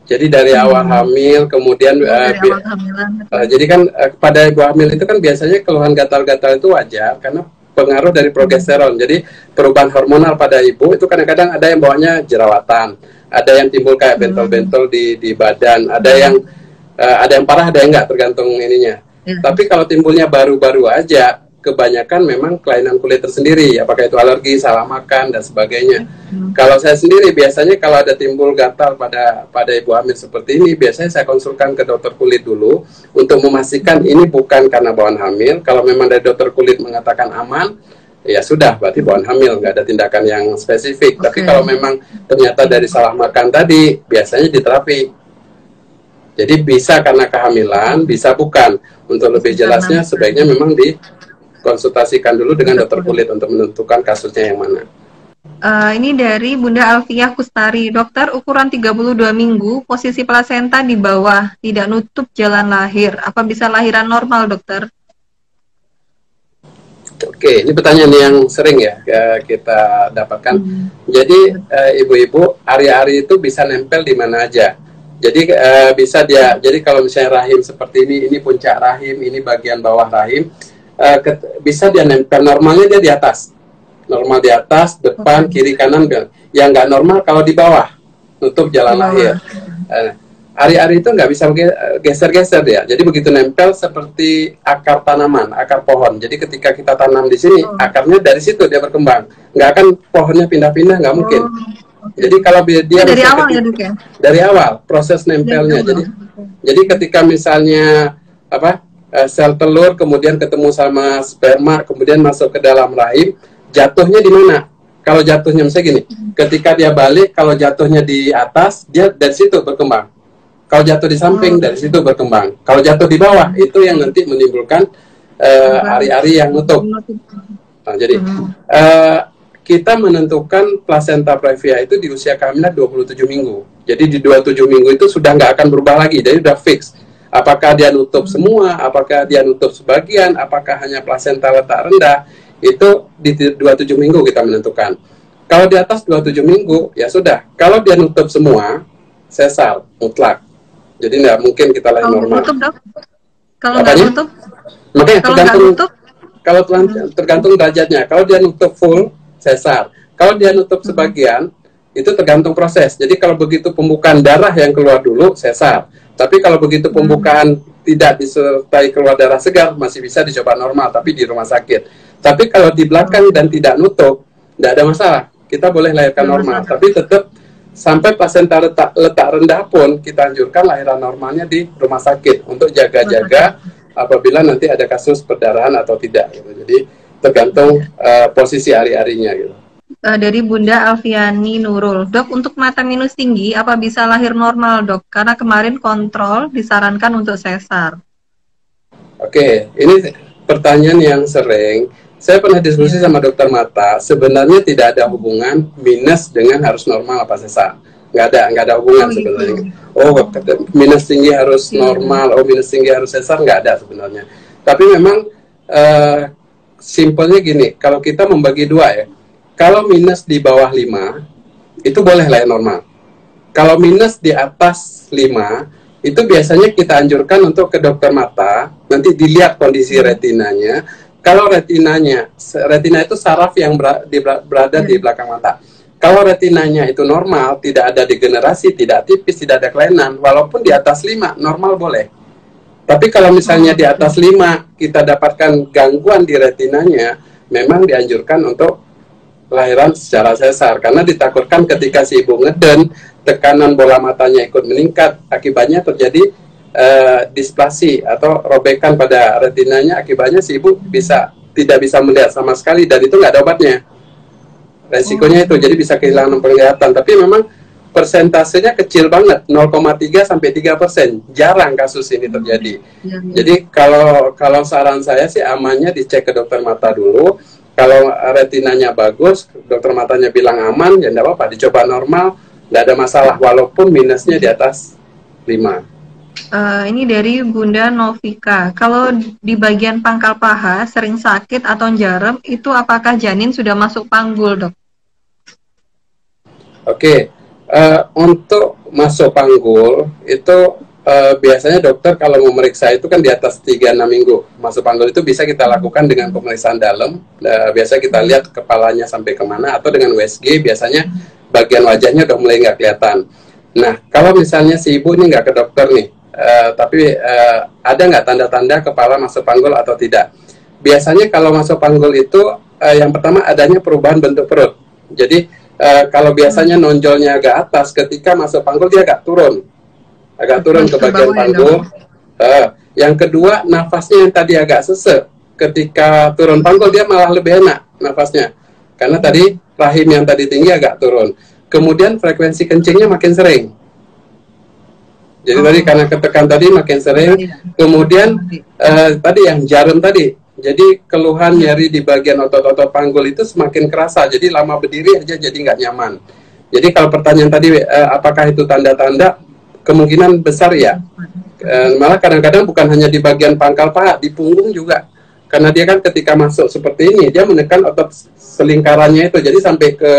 Jadi dari awal hamil, kemudian jadi kan pada ibu hamil itu kan biasanya keluhan gatal-gatal itu wajar karena pengaruh dari progesteron. Jadi perubahan hormonal pada ibu itu kadang-kadang ada yang bawanya jerawatan, ada yang timbul kayak bentol-bentol di badan, ada yang parah, ada yang enggak, tergantung ininya. Tapi kalau timbulnya baru-baru aja, kebanyakan memang kelainan kulit tersendiri, apakah itu alergi, salah makan, dan sebagainya. Kalau saya sendiri biasanya kalau ada timbul gatal pada ibu hamil seperti ini, biasanya saya konsulkan ke dokter kulit dulu untuk memastikan ini bukan karena bawaan hamil. Kalau memang dari dokter kulit mengatakan aman, ya sudah, berarti bawaan hamil, nggak ada tindakan yang spesifik. Tapi kalau memang ternyata dari salah makan tadi, biasanya diterapi. Jadi bisa karena kehamilan, bisa bukan. Untuk lebih jelasnya sebaiknya memang konsultasikan dulu dengan dokter kulit untuk menentukan kasusnya yang mana. Ini dari Bunda Alfiah Kustari. Dokter, ukuran 32 minggu, posisi plasenta di bawah, tidak nutup jalan lahir. Apa bisa lahiran normal, dokter? Oke, ini pertanyaan yang sering ya kita dapatkan. Jadi ibu-ibu, ari-ari itu bisa nempel di mana aja. Jadi bisa jadi kalau misalnya rahim seperti ini puncak rahim, ini bagian bawah rahim, bisa dia nempel. Normalnya dia di atas, normal di atas, depan, kiri, kanan. Yang nggak normal kalau di bawah, nutup jalan lahir. Ari-ari itu nggak bisa geser-geser dia. Jadi begitu nempel seperti akar tanaman, akar pohon. Jadi ketika kita tanam di sini, akarnya dari situ dia berkembang. Nggak akan pohonnya pindah-pindah, nggak mungkin. Jadi kalau dia dari awal ya, Dok, ya? Dari awal proses nempelnya. Jadi ketika misalnya sel telur kemudian ketemu sama sperma, kemudian masuk ke dalam rahim, jatuhnya di mana? Kalau jatuhnya misalnya gini, ketika dia balik, kalau jatuhnya di atas, dia dari situ berkembang. Kalau jatuh di samping, dari situ berkembang. Kalau jatuh di bawah, itu yang nanti menimbulkan ari-ari yang nutup. Nah, jadi kita menentukan plasenta previa itu di usia kehamilan 27 minggu. Jadi di 27 minggu itu sudah nggak akan berubah lagi, jadi udah fix. Apakah dia nutup semua, apakah dia nutup sebagian, apakah hanya plasenta letak rendah, itu di 27 minggu kita menentukan. Kalau di atas 27 minggu, ya sudah. Kalau dia nutup semua, sesar, mutlak. Jadi nggak mungkin kita lahir normal. Nutup, dok? Kalau nggak nutup? Makanya kalau tergantung, nutup? kalau tergantung derajatnya. Kalau dia nutup full, sesar. Kalau dia nutup sebagian, itu tergantung proses. Jadi kalau begitu pembukaan darah yang keluar dulu, sesar. Tapi kalau begitu pembukaan tidak disertai keluar darah segar, masih bisa dicoba normal, tapi di rumah sakit. Tapi kalau di belakang dan tidak nutup, tidak ada masalah. Kita boleh lahirkan normal. Tapi tetap sampai plasenta letak rendah pun, kita anjurkan lahiran normalnya di rumah sakit untuk jaga-jaga apabila nanti ada kasus perdarahan atau tidak. Gitu. Jadi tergantung posisi hari-harinya. Gitu. Dari Bunda Alfiani Nurul, dok, untuk mata minus tinggi apa bisa lahir normal, dok? Karena kemarin kontrol disarankan untuk sesar. Oke, ini pertanyaan yang sering. Saya pernah diskusi sama dokter mata. Sebenarnya tidak ada hubungan minus dengan harus normal apa sesar. Nggak ada hubungan sebenarnya. Oh, minus tinggi harus normal. Oh, minus tinggi harus sesar, nggak ada sebenarnya. Tapi memang simpelnya gini. Kalau kita membagi dua ya. Kalau minus di bawah 5, itu boleh lahir normal. Kalau minus di atas 5, itu biasanya kita anjurkan untuk ke dokter mata, nanti dilihat kondisi retinanya. Kalau retina itu saraf yang berada di belakang mata. Kalau retinanya itu normal, tidak ada degenerasi, tidak tipis, tidak ada kelainan, walaupun di atas 5, normal boleh. Tapi kalau misalnya di atas 5, kita dapatkan gangguan di retinanya, memang dianjurkan untuk lahiran secara sesar, karena ditakutkan ketika si ibu ngeden, tekanan bola matanya ikut meningkat, akibatnya terjadi displasi atau robekan pada retinanya, akibatnya si ibu tidak bisa melihat sama sekali, dan itu nggak ada obatnya. Resikonya itu, jadi bisa kehilangan penglihatan. Tapi memang persentasenya kecil banget, 0,3 sampai 3%. Jarang kasus ini terjadi. Jadi kalau saran saya sih amannya dicek ke dokter mata dulu. Kalau retinanya bagus, dokter matanya bilang aman, ya enggak apa-apa, dicoba normal, enggak ada masalah, walaupun minusnya di atas 5. Ini dari Bunda Novika. Kalau di bagian pangkal paha sering sakit atau jarum, itu apakah janin sudah masuk panggul, dok? Oke, untuk masuk panggul, itu biasanya dokter kalau memeriksa itu kan di atas 3-6 minggu. Masuk panggul itu bisa kita lakukan dengan pemeriksaan dalam. Biasa kita lihat kepalanya sampai kemana, atau dengan USG biasanya bagian wajahnya udah mulai nggak kelihatan. Nah, kalau misalnya si ibu ini nggak ke dokter nih, tapi ada nggak tanda-tanda kepala masuk panggul atau tidak? Biasanya kalau masuk panggul itu yang pertama adanya perubahan bentuk perut. Jadi kalau biasanya nonjolnya agak atas, ketika masuk panggul dia agak turun ke bagian panggul. Yang kedua, nafasnya yang tadi agak sesek, ketika turun panggul dia malah lebih enak nafasnya, karena tadi rahim yang tadi tinggi agak turun. Kemudian frekuensi kencingnya makin sering. Jadi tadi karena ketekan tadi makin sering. Kemudian tadi yang jarum tadi, jadi keluhan nyeri di bagian otot-otot panggul itu semakin kerasa. Jadi lama berdiri aja jadi nggak nyaman. Jadi kalau pertanyaan tadi apakah itu tanda-tanda, kemungkinan besar ya. Malah kadang-kadang bukan hanya di bagian pangkal paha, di punggung juga. Karena dia kan ketika masuk seperti ini, dia menekan otot selingkarannya itu. Jadi sampai ke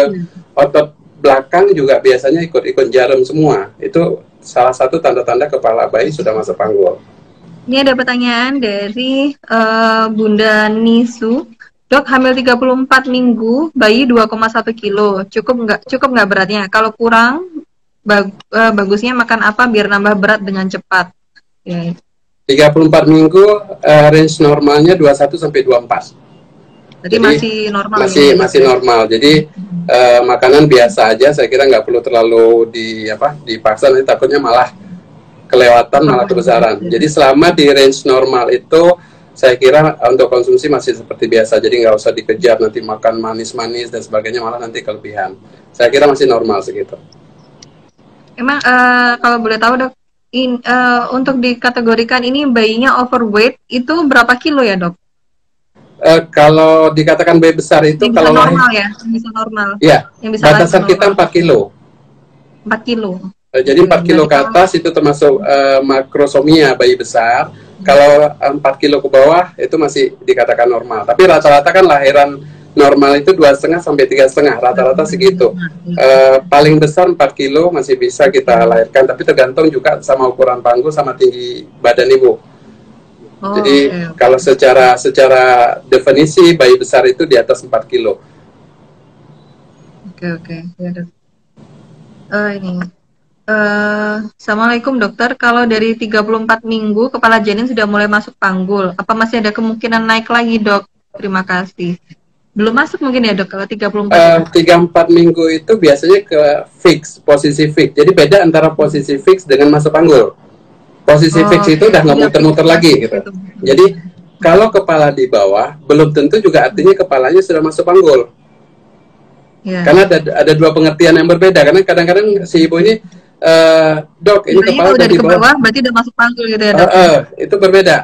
otot belakang juga biasanya ikut jarum semua. Itu salah satu tanda-tanda kepala bayi sudah masuk panggul. Ini ada pertanyaan dari Bunda Nisu. Dok, hamil 34 minggu, bayi 2,1 kilo. Cukup nggak beratnya? Kalau kurang, bagusnya makan apa biar nambah berat dengan cepat? Ya. 34 minggu range normalnya 21 sampai 24. Jadi masih normal. Masih normal. Jadi makanan biasa aja, saya kira nggak perlu terlalu dipaksa, nanti takutnya malah kelewatan, malah kebesaran. Jadi selama di range normal itu saya kira untuk konsumsi masih seperti biasa, jadi nggak usah dikejar nanti makan manis-manis dan sebagainya, malah nanti kelebihan. Saya kira masih normal segitu. Emang kalau boleh tahu dok, untuk dikategorikan ini bayinya overweight itu berapa kilo ya dok? Kalau dikatakan bayi besar itu yang kalau bisa normal ya, yang bisa normal. Ya, Yang bisa batasan kita 4 kilo. 4 kilo. Jadi 4 kilo ke atas itu termasuk makrosomia bayi besar. Kalau 4 kilo ke bawah itu masih dikatakan normal. Tapi rata-rata kan lahiran normal itu 2,5 sampai 3,5, rata-rata segitu. Paling besar 4 kilo masih bisa kita lahirkan, tapi tergantung juga sama ukuran panggul sama tinggi badan ibu. Jadi kalau secara definisi bayi besar itu di atas 4 kilo. Oke. Ya, Dok. Ini. Assalamualaikum dokter, kalau dari 34 minggu kepala janin sudah mulai masuk panggul, apa masih ada kemungkinan naik lagi, Dok? Terima kasih. Belum masuk mungkin ya, Dok, kalau 34? 34 minggu itu biasanya ke fix, posisi fix. Jadi beda antara posisi fix dengan masuk panggul. Posisi fix itu udah nggak muter-muter lagi gitu. Jadi kalau kepala di bawah, belum tentu juga artinya kepalanya sudah masuk panggul. Karena ada dua pengertian yang berbeda. Karena kadang-kadang si ibu ini, dok, ini kepala udah di bawah, berarti udah masuk panggul gitu ya, Dok? Itu berbeda.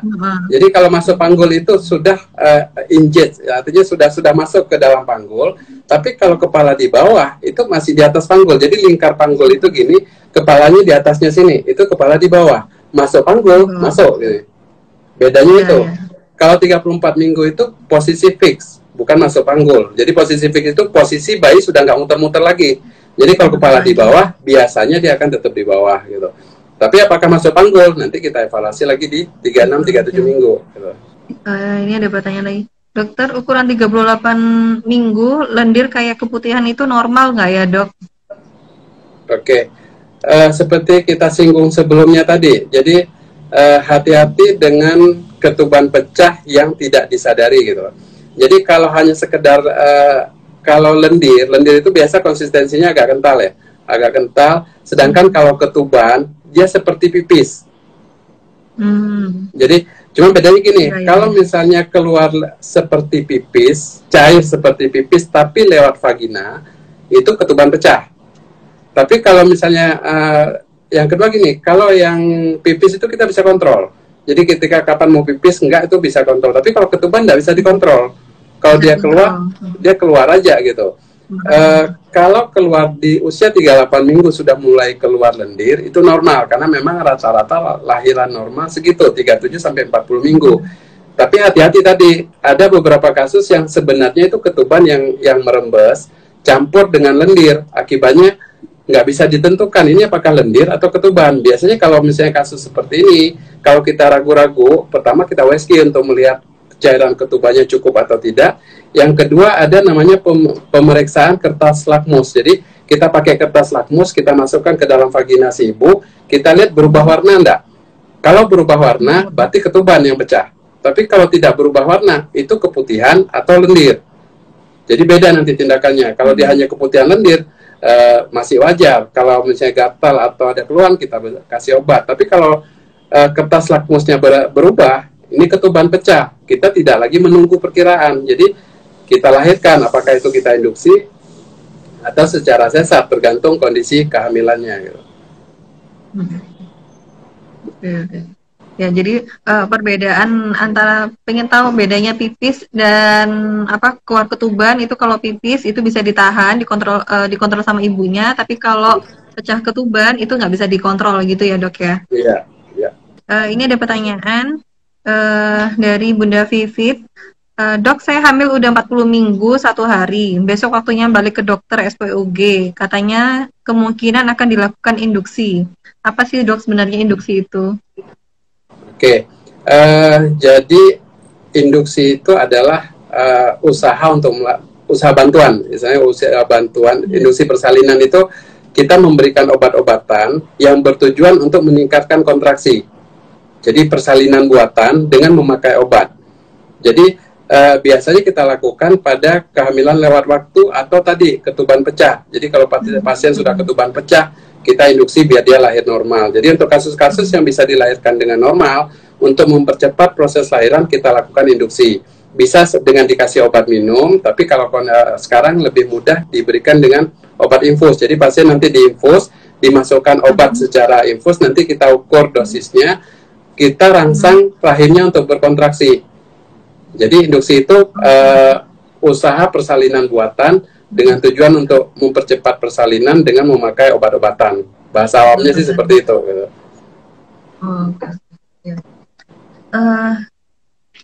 Jadi kalau masuk panggul itu sudah inject, artinya sudah masuk ke dalam panggul. Tapi kalau kepala di bawah itu masih di atas panggul. Jadi lingkar panggul itu gini, kepalanya di atasnya sini, itu kepala di bawah. Masuk panggul, masuk gitu. Bedanya itu. Kalau 34 minggu itu posisi fix, bukan masuk panggul. Jadi posisi fix itu posisi bayi sudah nggak muter-muter lagi. Jadi kalau kepala di bawah, biasanya dia akan tetap di bawah gitu. Tapi apakah masuk panggul? Nanti kita evaluasi lagi di 36-37 minggu. Gitu. Ini ada pertanyaan lagi. Dokter, ukuran 38 minggu, lendir kayak keputihan itu normal nggak ya, Dok? Oke. Seperti kita singgung sebelumnya tadi, jadi hati-hati dengan ketuban pecah yang tidak disadari gitu. Jadi kalau hanya sekedar kalau lendir itu biasa konsistensinya agak kental ya, agak kental. Sedangkan kalau ketuban dia seperti pipis. Jadi cuma bedanya gini, kalau misalnya keluar seperti pipis, cair seperti pipis tapi lewat vagina, itu ketuban pecah. Tapi kalau misalnya yang kedua gini, kalau yang pipis itu kita bisa kontrol. Jadi ketika kapan mau pipis, enggak itu bisa kontrol. Tapi kalau ketuban enggak bisa dikontrol. Kalau dia keluar aja gitu. Kalau keluar di usia 38 minggu sudah mulai keluar lendir, itu normal. Karena memang rata-rata lahiran normal segitu, 37 sampai 40 minggu. Tapi hati-hati tadi, ada beberapa kasus yang sebenarnya itu ketuban yang merembes, campur dengan lendir. Akibatnya nggak bisa ditentukan ini apakah lendir atau ketuban. Biasanya kalau misalnya kasus seperti ini, kalau kita ragu-ragu, pertama kita USG untuk melihat cairan ketubannya cukup atau tidak. Yang kedua ada namanya pemeriksaan kertas lakmus. Jadi kita pakai kertas lakmus, kita masukkan ke dalam vagina si ibu, kita lihat berubah warna enggak. Kalau berubah warna, berarti ketuban yang pecah. Tapi kalau tidak berubah warna, itu keputihan atau lendir. Jadi beda nanti tindakannya. Kalau dia hanya keputihan lendir, masih wajar. Kalau misalnya gatal atau ada keluhan, kita kasih obat. Tapi kalau kertas lakmusnya berubah, ini ketuban pecah. Kita tidak lagi menunggu perkiraan. Jadi kita lahirkan, apakah itu kita induksi atau secara sesar, tergantung kondisi kehamilannya. Gitu. Ya, jadi perbedaan antara, pengen tahu bedanya pipis dan keluar ketuban itu, kalau pipis itu bisa ditahan, dikontrol sama ibunya, tapi kalau pecah ketuban itu nggak bisa dikontrol gitu ya, Dok ya? Iya. Ini ada pertanyaan dari Bunda Vivit. Dok, saya hamil udah 40 minggu 1 hari. Besok waktunya balik ke dokter SPOG. Katanya kemungkinan akan dilakukan induksi. Apa sih, Dok, sebenarnya induksi itu? Oke, jadi induksi itu adalah usaha bantuan, misalnya usaha bantuan, induksi persalinan itu kita memberikan obat-obatan yang bertujuan untuk meningkatkan kontraksi. Jadi persalinan buatan dengan memakai obat. Jadi biasanya kita lakukan pada kehamilan lewat waktu atau tadi ketuban pecah. Jadi kalau pasien sudah ketuban pecah, kita induksi biar dia lahir normal. Jadi untuk kasus-kasus yang bisa dilahirkan dengan normal, untuk mempercepat proses lahiran kita lakukan induksi. Bisa dengan dikasih obat minum, tapi kalau sekarang lebih mudah diberikan dengan obat infus. Jadi pasien nanti diinfus, dimasukkan obat secara infus, nanti kita ukur dosisnya, kita rangsang rahimnya untuk berkontraksi. Jadi induksi itu usaha persalinan buatan dengan tujuan untuk mempercepat persalinan dengan memakai obat-obatan. Bahasa awamnya sih seperti itu. Gitu.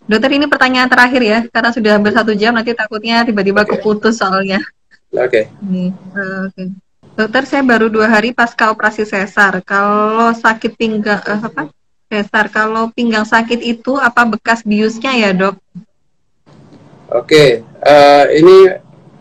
Dokter, ini pertanyaan terakhir ya, karena sudah hampir 1 jam, nanti takutnya tiba-tiba keputus soalnya. Oke. Dokter, saya baru 2 hari pasca operasi sesar. Kalau sakit pinggang sesar, kalau pinggang sakit itu apa bekas biusnya ya, Dok? Oke, ini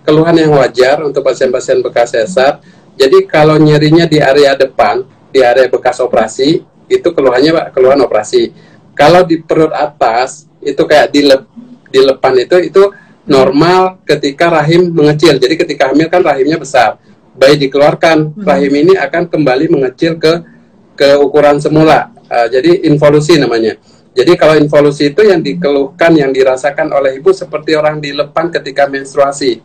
keluhan yang wajar untuk pasien-pasien bekas sesar. Jadi kalau nyerinya di area depan, di area bekas operasi, itu keluhannya keluhan operasi. Kalau di perut atas, itu kayak di lepan itu normal ketika rahim mengecil. Jadi ketika hamil kan rahimnya besar. Bayi dikeluarkan, rahim ini akan kembali mengecil ke ukuran semula. Jadi involusi namanya. Jadi kalau involusi itu yang dikeluhkan, yang dirasakan oleh ibu seperti orang dilepan ketika menstruasi.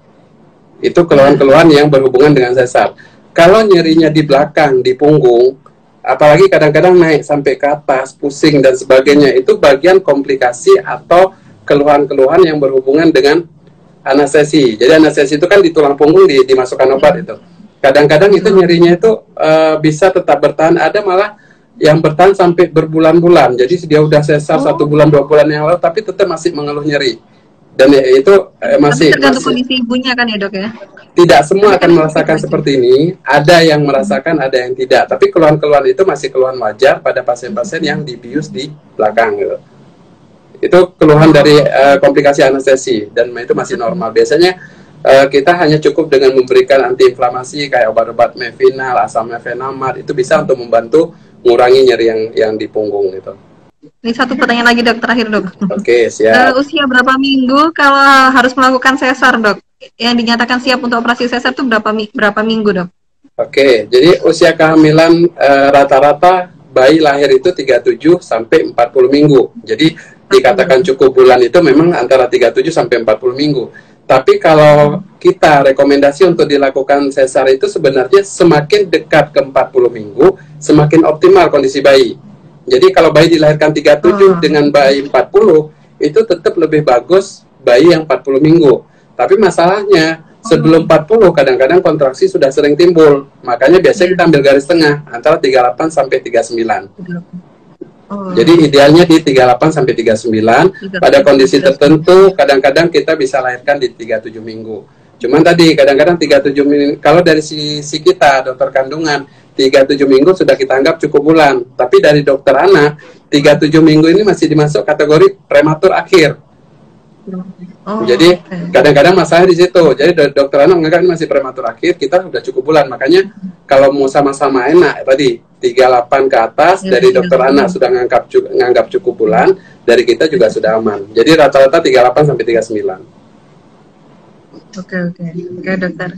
Itu keluhan-keluhan yang berhubungan dengan sesar. Kalau nyerinya di belakang, di punggung, apalagi kadang-kadang naik sampai ke atas, pusing dan sebagainya, itu bagian komplikasi atau keluhan-keluhan yang berhubungan dengan anestesi. Jadi anestesi itu kan di tulang punggung dimasukkan obat itu. Kadang-kadang itu nyerinya itu bisa tetap bertahan, ada malah yang bertahan sampai berbulan-bulan. Jadi dia udah sesar 1 bulan 2 bulan yang lalu, tapi tetap masih mengeluh nyeri. Dan itu masih tergantung kondisi ibunya kan ya, Dok ya? Tidak semua akan merasakan seperti ini. Ada yang merasakan, ada yang tidak. Tapi keluhan-keluhan itu masih keluhan wajar pada pasien-pasien yang dibius di belakang gitu. Itu keluhan dari komplikasi anestesi dan itu masih normal. Biasanya kita hanya cukup dengan memberikan antiinflamasi kayak obat-obat Mevinal, asam mefenamat, itu bisa untuk membantu mengurangi nyeri yang di punggung gitu. Ini 1 pertanyaan lagi, Dok, terakhir, Dok. Oke, siap. Usia berapa minggu kalau harus melakukan sesar, Dok? Yang dinyatakan siap untuk operasi sesar itu berapa minggu, Dok? Oke, jadi usia kehamilan rata-rata bayi lahir itu 37 sampai 40 minggu. Jadi dikatakan cukup bulan itu memang antara 37 sampai 40 minggu. Tapi kalau kita rekomendasi untuk dilakukan sesar itu sebenarnya semakin dekat ke 40 minggu, semakin optimal kondisi bayi. Jadi kalau bayi dilahirkan 37 dengan bayi 40, itu tetap lebih bagus bayi yang 40 minggu. Tapi masalahnya, sebelum 40 kadang-kadang kontraksi sudah sering timbul. Makanya biasanya kita ambil garis tengah, antara 38 sampai 39. Jadi idealnya di 38 sampai 39. Pada kondisi tertentu, kadang-kadang kita bisa lahirkan di 37 minggu. Cuman tadi, kadang-kadang 37 minggu, kalau dari sisi kita, dokter kandungan, 37 minggu sudah kita anggap cukup bulan. Tapi dari dokter anak, 37 minggu ini masih dimasuk kategori prematur akhir. Jadi kadang-kadang masalah di situ. Jadi dokter anak menganggap ini masih prematur akhir, kita sudah cukup bulan. Makanya kalau mau sama-sama enak tadi 38 ke atas, dari dokter anak sudah nganggap cukup bulan, dari kita juga sudah aman. Jadi rata-rata 38 sampai 39. Oke, dokter.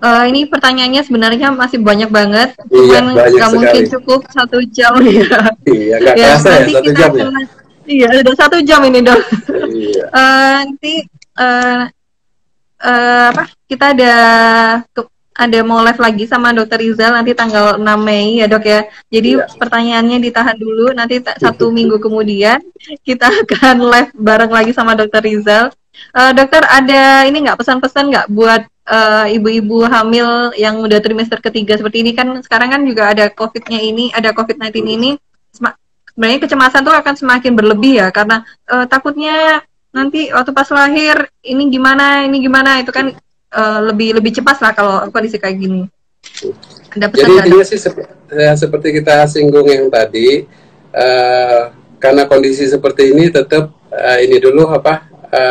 Ini pertanyaannya sebenarnya masih banyak banget, cuman nggak mungkin cukup 1 jam ya. Iya, nggak kerasa ya 1 jam ya. Iya, udah 1 jam ini, Dok. Iya. Nanti kita ada mau live lagi sama Dokter Rizal nanti tanggal 6 Mei ya, Dok ya. Jadi pertanyaannya ditahan dulu, nanti 1 minggu kemudian kita akan live bareng lagi sama Dokter Rizal. Dokter, ada ini nggak pesan-pesan nggak buat ibu-ibu hamil yang udah trimester ketiga seperti ini? Kan sekarang kan juga ada COVID-19 ini, sebenarnya kecemasan tuh akan semakin berlebih ya, karena takutnya nanti waktu pas lahir ini gimana itu kan lebih cepat lah kalau kondisi kayak gini. Ada pesan? Jadi intinya sih seperti kita singgung yang tadi, karena kondisi seperti ini tetap ini dulu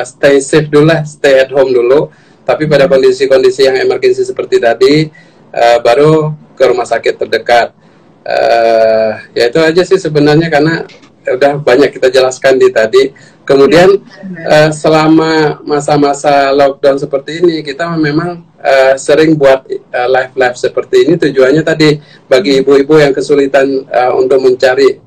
stay safe dulu lah, stay at home dulu. Tapi pada kondisi-kondisi yang emergensi seperti tadi, baru ke rumah sakit terdekat. Ya itu aja sih sebenarnya, karena udah banyak kita jelaskan di tadi. Kemudian selama masa-masa lockdown seperti ini, kita memang sering buat live seperti ini. Tujuannya tadi bagi ibu-ibu yang kesulitan untuk mencari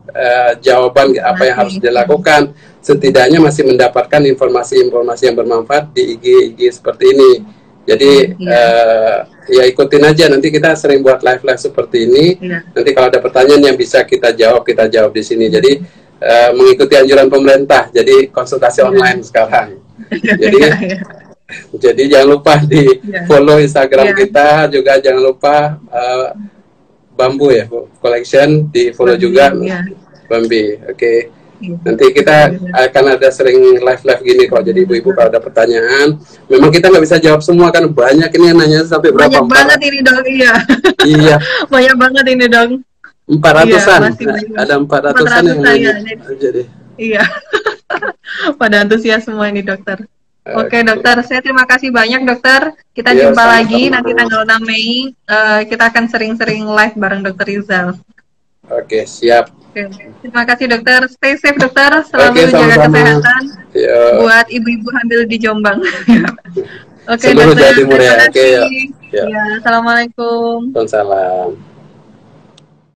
jawaban apa yang harus dilakukan, setidaknya masih mendapatkan informasi-informasi yang bermanfaat di IG seperti ini. Jadi ya ikutin aja, nanti kita sering buat live seperti ini. Nanti kalau ada pertanyaan yang bisa kita jawab di sini. Jadi mengikuti anjuran pemerintah, jadi konsultasi online sekarang. Jadi jadi jangan lupa di follow Instagram kita, juga jangan lupa Bambu ya Collection di follow juga, Bambi. Oke. Nanti kita akan ada sering live gini kok. Jadi ibu-ibu kalau ada pertanyaan, memang kita nggak bisa jawab semua kan, banyak ini yang nanya sampai berapa? Banyak banget ini dong, iya. Iya. Banyak banget ini dong. 400-an, ada 400-an yang nanya. Jadi. Iya. Pada antusias semua ini dokter. Oke dokter, saya terima kasih banyak dokter. Kita jumpa lagi nanti tanggal 6 Mei. Kita akan sering-sering live bareng dokter Rizal. Oke, siap. Terima kasih dokter. Stay safe dokter. Selalu jaga kesehatan. Buat ibu-ibu hamil di Jombang. Oke dokter. Jawa Timur ya. Oke. Ya, assalamualaikum. Waalaikumsalam.